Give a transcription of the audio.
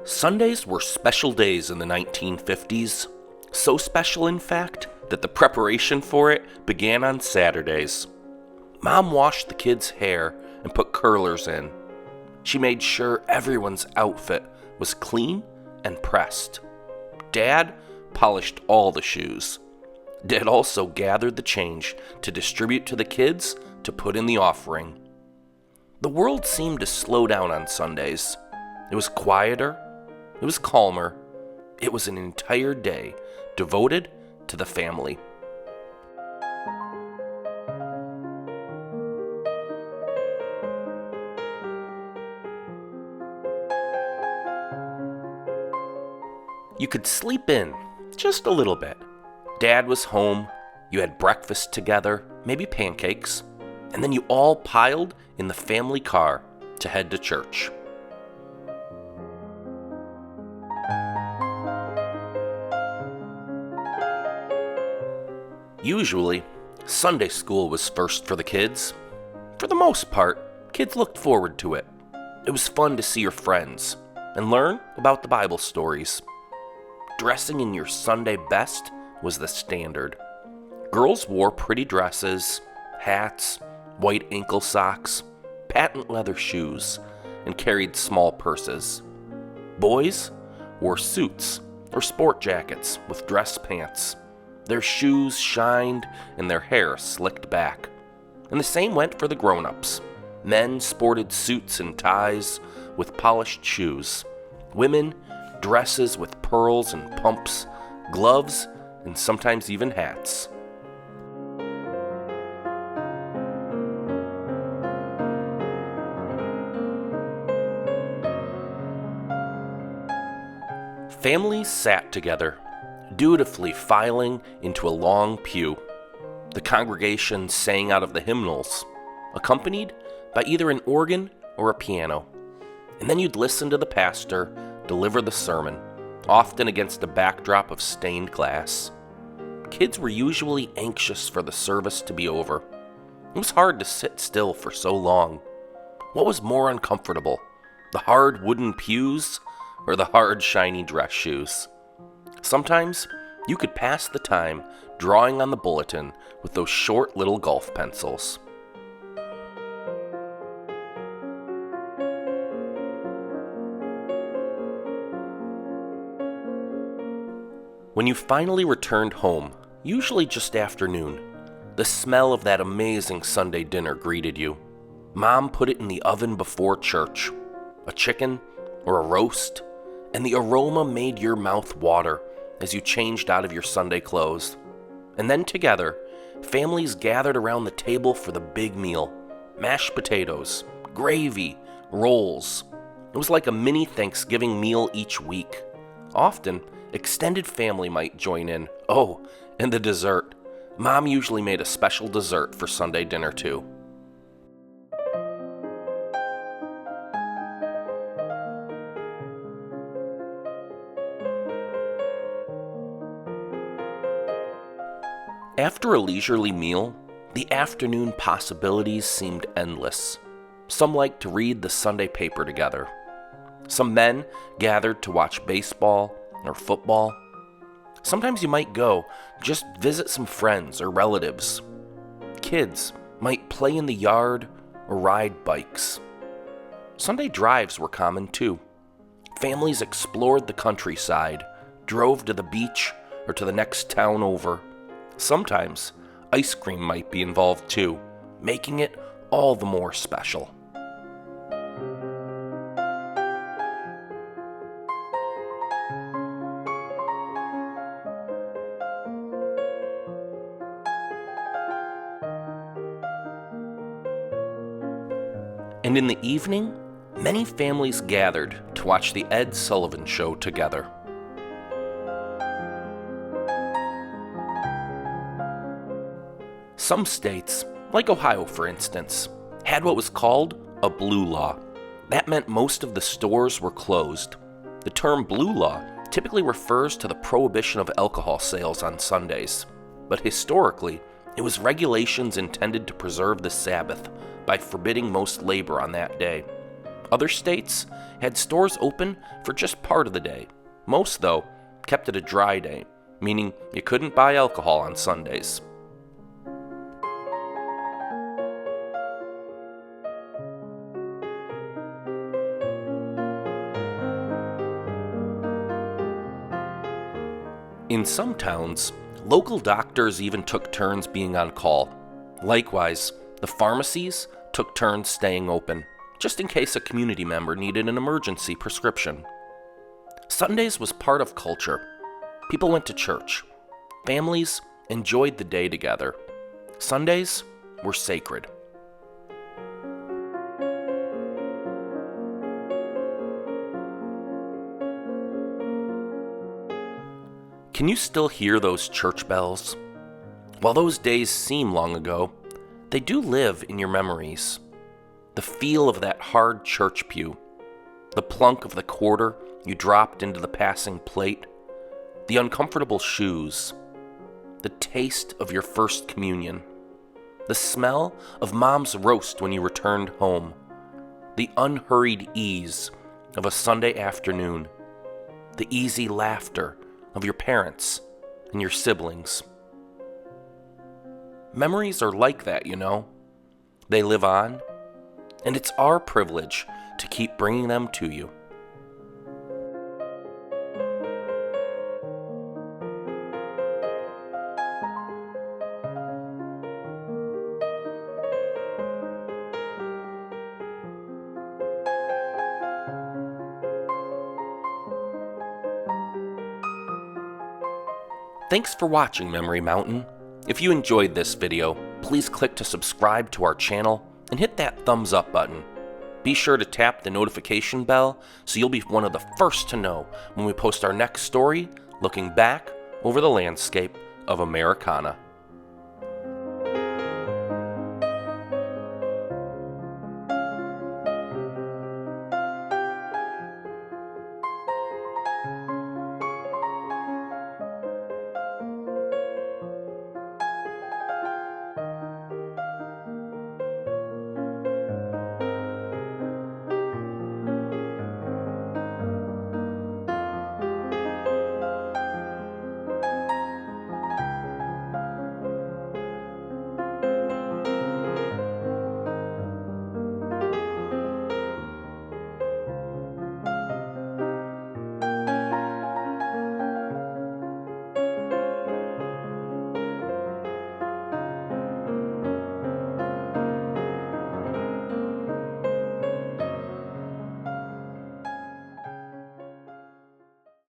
Sundays were special days in the 1950s. So special, in fact, that the preparation for it began on Saturdays. Mom washed the kids' hair and put curlers in. She made sure everyone's outfit was clean and pressed. Dad polished all the shoes. Dad also gathered the change to distribute to the kids to put in the offering. The world seemed to slow down on Sundays. It was quieter. It was calmer. It was an entire day devoted to the family. You could sleep in just a little bit. Dad was home. You had breakfast together, maybe pancakes, and then you all piled in the family car to head to church. Usually, Sunday school was first for the kids. For the most part, kids looked forward to it. It was fun to see your friends and learn about the Bible stories. Dressing in your Sunday best was the standard. Girls wore pretty dresses, hats, white ankle socks, patent leather shoes, and carried small purses. Boys wore suits or sport jackets with dress pants. Their shoes shined and their hair slicked back. And the same went for the grown-ups. Men sported suits and ties with polished shoes. Women, dresses with pearls and pumps, gloves, and sometimes even hats. Families sat together, dutifully filing into a long pew. The congregation sang out of the hymnals, accompanied by either an organ or a piano. And then you'd listen to the pastor deliver the sermon, often against a backdrop of stained glass. Kids were usually anxious for the service to be over. It was hard to sit still for so long. What was more uncomfortable, the hard wooden pews or the hard shiny dress shoes? Sometimes you could pass the time drawing on the bulletin with those short little golf pencils. When you finally returned home, usually just afternoon, the smell of that amazing Sunday dinner greeted you. Mom put it in the oven before church, a chicken or a roast, and the aroma made your mouth water as you changed out of your Sunday clothes. And then together, families gathered around the table for the big meal. Mashed potatoes, gravy, rolls. It was like a mini Thanksgiving meal each week. Often, extended family might join in. Oh, and the dessert. Mom usually made a special dessert for Sunday dinner too. After a leisurely meal, the afternoon possibilities seemed endless. Some liked to read the Sunday paper together. Some men gathered to watch baseball or football. Sometimes you might go just visit some friends or relatives. Kids might play in the yard or ride bikes. Sunday drives were common too. Families explored the countryside, drove to the beach or to the next town over. Sometimes ice cream might be involved too, making it all the more special. And in the evening, many families gathered to watch the Ed Sullivan Show together. Some states, like Ohio for instance, had what was called a blue law. That meant most of the stores were closed. The term blue law typically refers to the prohibition of alcohol sales on Sundays, but historically, it was regulations intended to preserve the Sabbath by forbidding most labor on that day. Other states had stores open for just part of the day. Most, though, kept it a dry day, meaning you couldn't buy alcohol on Sundays. In some towns, local doctors even took turns being on call. Likewise, the pharmacies took turns staying open, just in case a community member needed an emergency prescription. Sundays was part of culture. People went to church. Families enjoyed the day together. Sundays were sacred. Can you still hear those church bells? While those days seem long ago, they do live in your memories. The feel of that hard church pew, the plunk of the quarter you dropped into the passing plate, the uncomfortable shoes, the taste of your first communion, the smell of Mom's roast when you returned home, the unhurried ease of a Sunday afternoon, the easy laughter of your parents and your siblings. Memories are like that, you know. They live on, and it's our privilege to keep bringing them to you. Thanks for watching Memory Mountain. If you enjoyed this video, please click to subscribe to our channel and hit that thumbs up button. Be sure to tap the notification bell so you'll be one of the first to know when we post our next story looking back over the landscape of Americana.